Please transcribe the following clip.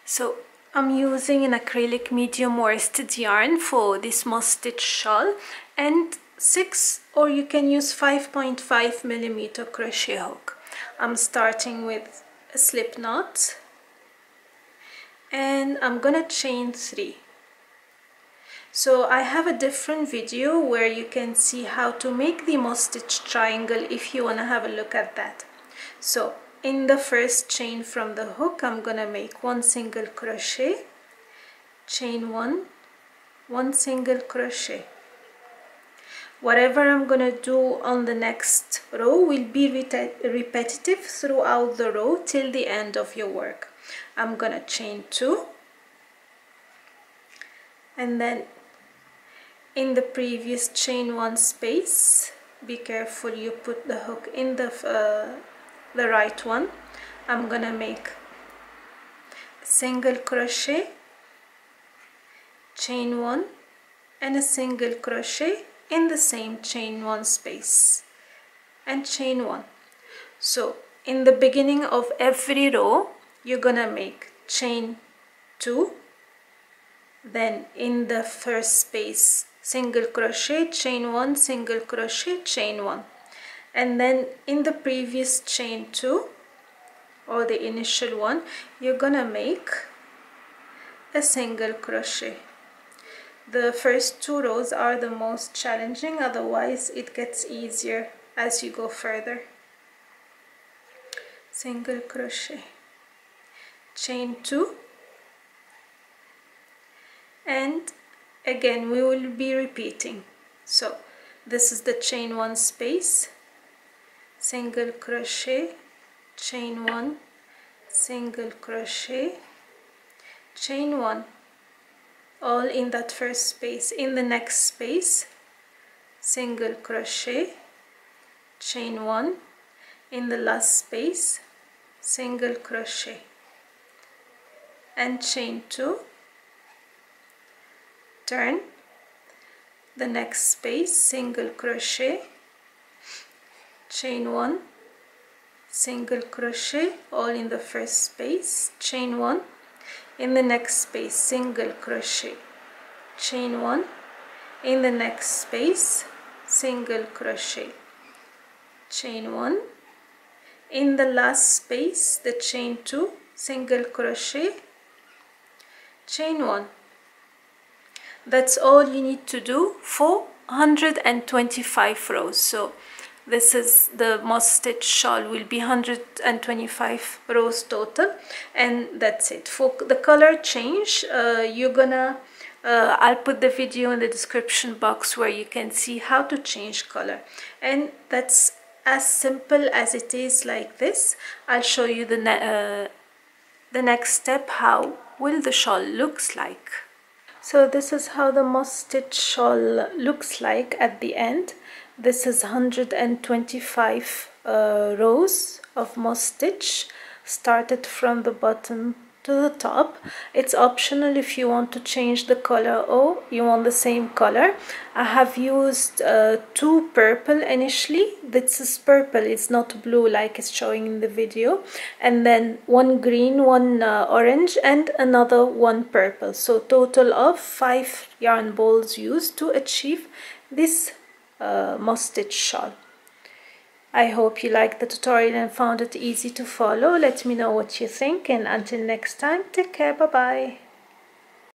So I'm using an acrylic medium worsted yarn for this moss stitch shawl, and 6 or you can use 5.5mm crochet hook. I'm starting with a slip knot and I'm gonna chain 3. So I have a different video where you can see how to make the moss stitch triangle if you want to have a look at that. So in the first chain from the hook, I'm gonna make 1 single crochet, chain 1, 1 single crochet. Whatever I'm gonna do on the next row will be repetitive throughout the row till the end of your work. I'm gonna chain 2, and then in the previous chain 1 space, be careful you put the hook in the right one. I'm gonna make a single crochet, chain 1, and a single crochet in the same chain 1 space, and chain 1. So in the beginning of every row you're gonna make chain 2, then in the first space single crochet, chain 1, single crochet, chain 1, and then in the previous chain 2 or the initial one you're gonna make a single crochet. The first 2 rows are the most challenging, otherwise it gets easier as you go further. Single crochet, chain 2, and again we will be repeating. So this is the chain 1 space, single crochet, chain 1, single crochet, chain 1, all in that first space. In the next space, single crochet, chain 1, in the last space, single crochet, and chain 2, turn, the next space, single crochet, chain 1, single crochet, all in the first space, chain 1, in the next space, single crochet, chain 1, in the next space, single crochet, chain 1, in the last space, the chain 2, single crochet, chain 1. That's all you need to do for 125 rows. So this is the moss stitch shawl, will be 125 rows total, and that's it. For the color change, you're gonna I'll put the video in the description box where you can see how to change color, and that's as simple as it is like this. I'll show you the next step, how will the shawl looks like. So this is how the moss stitch shawl looks like at the end. This is 125 rows of moss stitch, started from the bottom to the top. It's optional if you want to change the color or you want the same color. I have used 2 purple initially. This is purple, it's not blue like it's showing in the video, and then 1 green, 1 orange, and another 1 purple. So total of 5 yarn balls used to achieve this moss stitch shawl. I hope you liked the tutorial and found it easy to follow. Let me know what you think, and until next time, take care, bye bye.